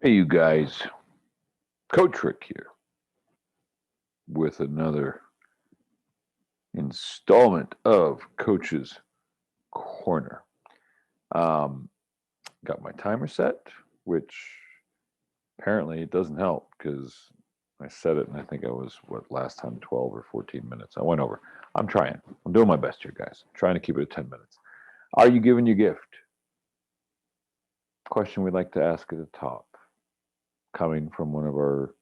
Hey, you guys, Coach Rick here with another installment of Coach's Corner. Um, got my timer set, which apparently it doesn't help because I set it and I think I was, last time 12 or 14 minutes. I went over. I'm trying. I'm doing my best here, guys. I'm trying to keep it at 10 minutes. Are you giving your gift? Question we like to ask at the top, coming from one of our,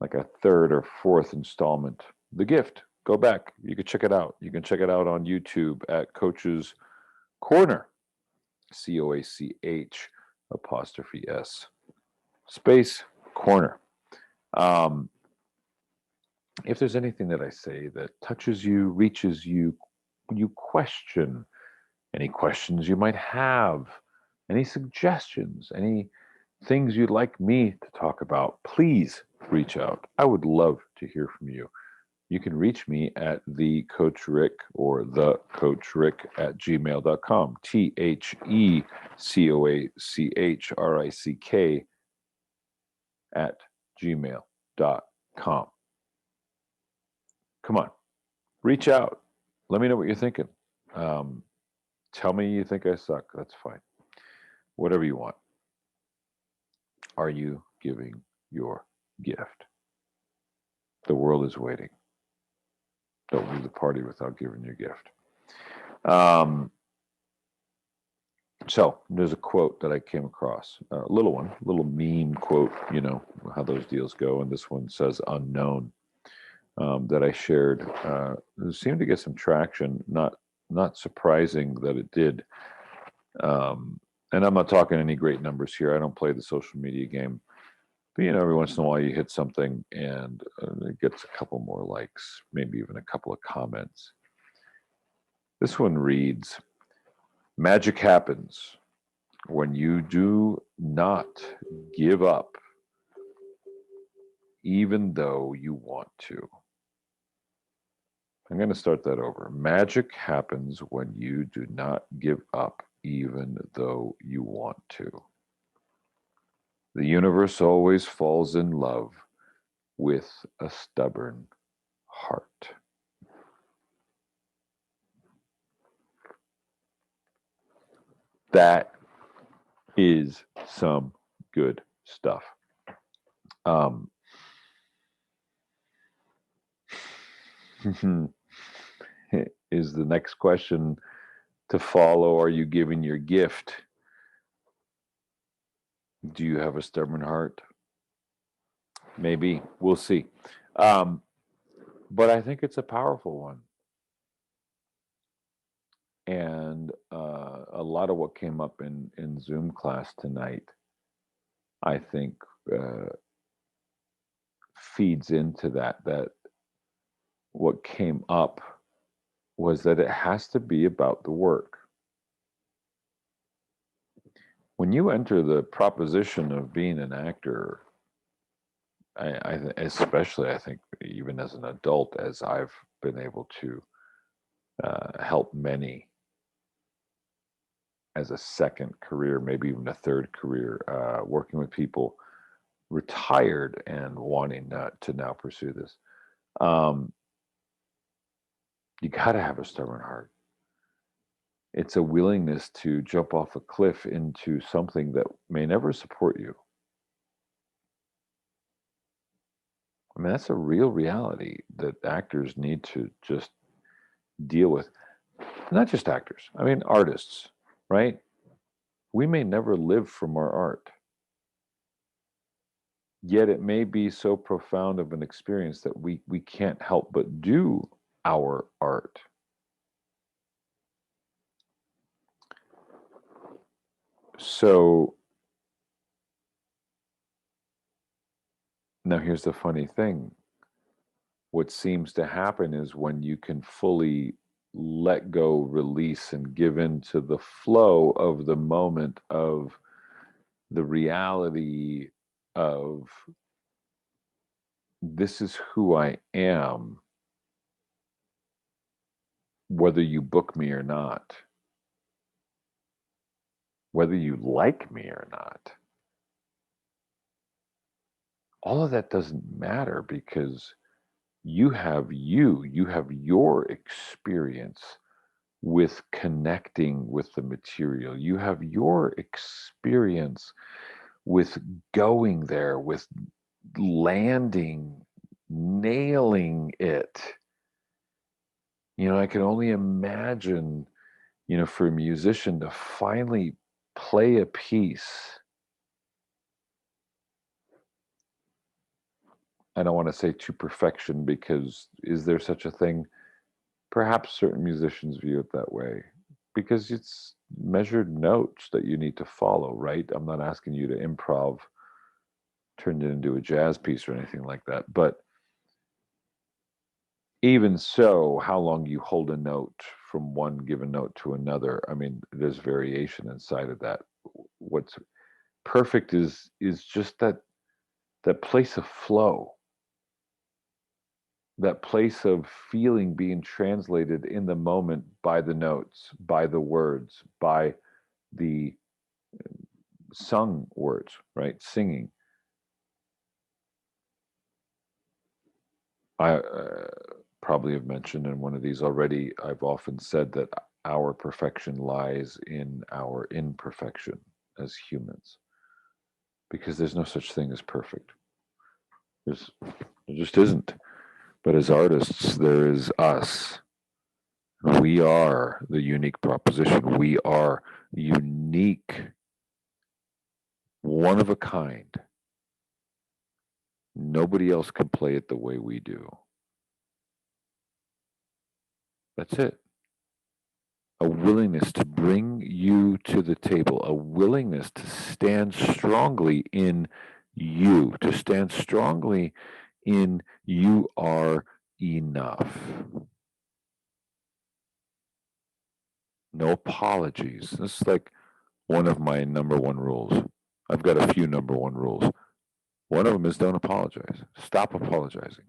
like a third or fourth installment. The gift. Go back. You can check it out. You can check it out on YouTube at Coach's Corner. COACH apostrophe S space corner. Um, if there's anything that I say that touches you, reaches you, you question any questions you might have, any suggestions, any things you'd like me to talk about, please reach out. I would love to hear from you. You can reach me at the Coach Rick or the Coach Rick at gmail.com. TheCoachRick at gmail.com. Come on, reach out. Let me know what you're thinking. Um, Tell me you think I suck. That's fine. Whatever you want. Are you giving your gift? The world is waiting. Don't leave the party without giving your gift. Um, So there's a quote that I came across, a little one, a little meme quote, you know, how those deals go. And this one says unknown, that I shared. It seemed to get some traction, not surprising that it did. Um, and I'm not talking any great numbers here. I don't play the social media game. But, you know, every once in a while you hit something and it gets a couple more likes, maybe even a couple of comments. This one reads, magic happens when you do not give up, even though you want to. I'm going to start that over. Magic happens when you do not give up, even though you want to. The universe always falls in love with a stubborn heart. That is some good stuff. Um, is the next question to follow? Are you giving your gift? Do you have a stubborn heart? Maybe. We'll see. Um, but I think it's a powerful one. And a lot of what came up in Zoom class tonight, I think, feeds into that. That what came up was that it has to be about the work. When you enter the proposition of being an actor, especially I think even as an adult, as I've been able to help many as a second career, maybe even a third career, working with people retired and wanting to now pursue this. Um, you got to have a stubborn heart. It's a willingness to jump off a cliff into something that may never support you. I mean, that's a real reality that actors need to just deal with. Not just actors, I mean, artists, right? We may never live from our art, yet it may be so profound of an experience that we can't help but do our art. So now here's the funny thing. What seems to happen is when you can fully let go, release, and give into the flow of the moment, of the reality of this is who I am, whether you book me or not, whether you like me or not. all of that doesn't matter because you have your experience with connecting with the material. You have your experience with going there, with landing, nailing it. I can only imagine, for a musician to finally play a piece. I don't want to say to perfection because is there such a thing? Perhaps certain musicians view it that way because it's measured notes that you need to follow, right? I'm not asking you to improv, turn it into a jazz piece or anything like that. But even so, how long you hold a note from one given note to another, I mean, there's variation inside of that. What's perfect is just that place of flow, that place of feeling being translated in the moment by the notes, by the words, by the sung words, right? Singing. I probably have mentioned in one of these already, I've often said that our perfection lies in our imperfection as humans because there's no such thing as perfect. There just isn't. But as artists, there is us. We are the unique proposition. We are unique, one of a kind. Nobody else can play it the way we do. That's it. A willingness to bring you to the table, a willingness to stand strongly in you, to stand strongly in you are enough. No apologies. This is like one of my number one rules. I've got a few number one rules. One of them is don't apologize. Stop apologizing.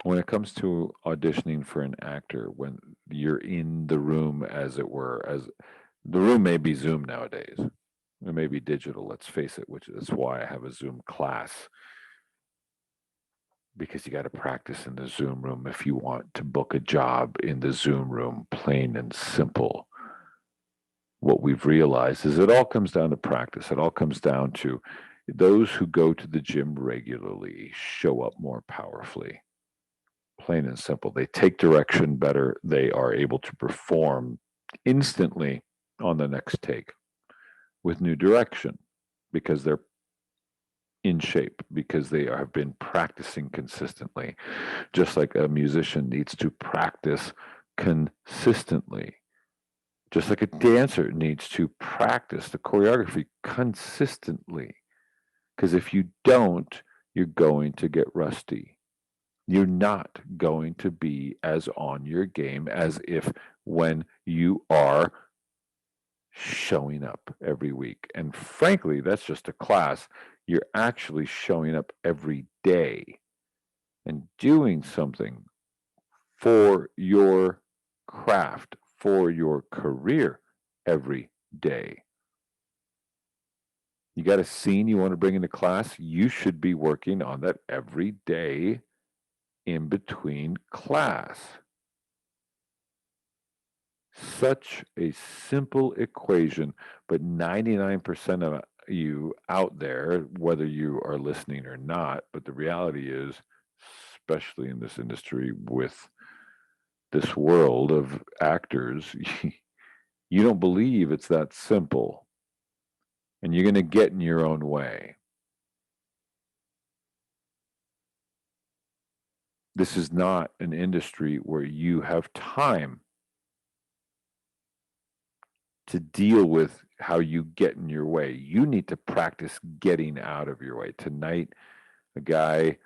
When it comes to auditioning for an actor, when you're in the room, as it were, as the room may be Zoom nowadays, it may be digital, let's face it, which is why I have a Zoom class, because you got to practice in the Zoom room if you want to book a job in the Zoom room, plain and simple. What we've realized is it all comes down to practice. It all comes down to those who go to the gym regularly show up more powerfully. Plain and simple. They take direction better. They are able to perform instantly on the next take with new direction because they're in shape, because they have been practicing consistently. Just like a musician needs to practice consistently. Just like a dancer needs to practice the choreography consistently. Because if you don't, you're going to get rusty. You're not going to be as on your game as if when you are showing up every week. And frankly, that's just a class. You're actually showing up every day and doing something for your craft, for your career every day. You got a scene you want to bring into class, you should be working on that every day in between class. Such a simple equation, but 99% of you out there, whether you are listening or not, but the reality is, especially in this industry with this world of actors, you don't believe it's that simple. And you're going to get in your own way. This is not an industry where you have time to deal with how you get in your way. You need to practice getting out of your way. Tonight, a guy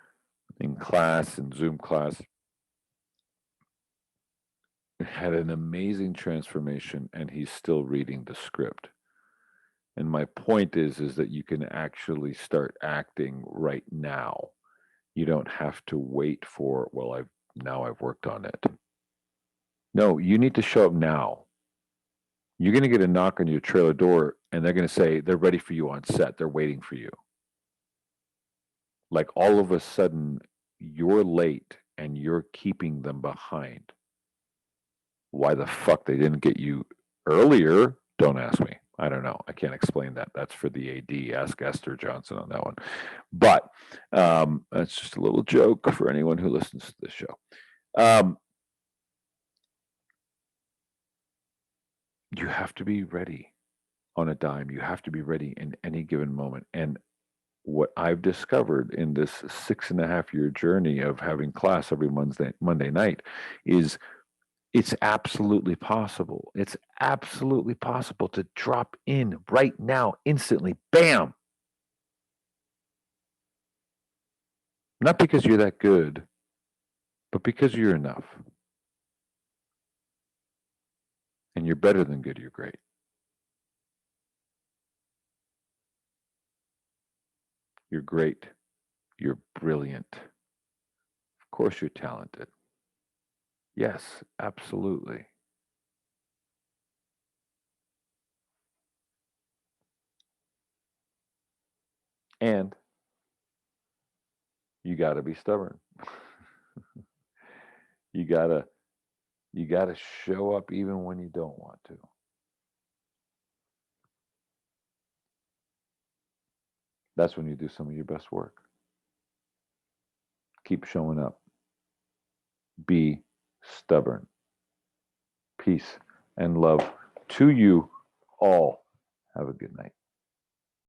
in class, in Zoom class, had an amazing transformation and he's still reading the script. And my point is that you can actually start acting right now. You don't have to wait for, well, I've worked on it. No, you need to show up now. You're going to get a knock on your trailer door and they're going to say they're ready for you on set. They're waiting for you. Like all of a sudden you're late and you're keeping them behind. Why the fuck they didn't get you earlier? Don't ask me. I don't know. I can't explain that. That's for the AD. Ask Esther Johnson on that one. But that's just a little joke for anyone who listens to this show. You have to be ready on a dime. You have to be ready in any given moment. And what I've discovered in this 6.5-year journey of having class every Monday night is it's absolutely possible. It's absolutely possible to drop in right now, instantly, bam. Not because you're that good, but because you're enough. And you're better than good, you're great. You're great. You're brilliant. Of course, you're talented. Yes, absolutely. And you got to be stubborn. you got to show up even when you don't want to. That's when you do some of your best work. Keep showing up. Be stubborn. Peace and love to you all. Have a good night.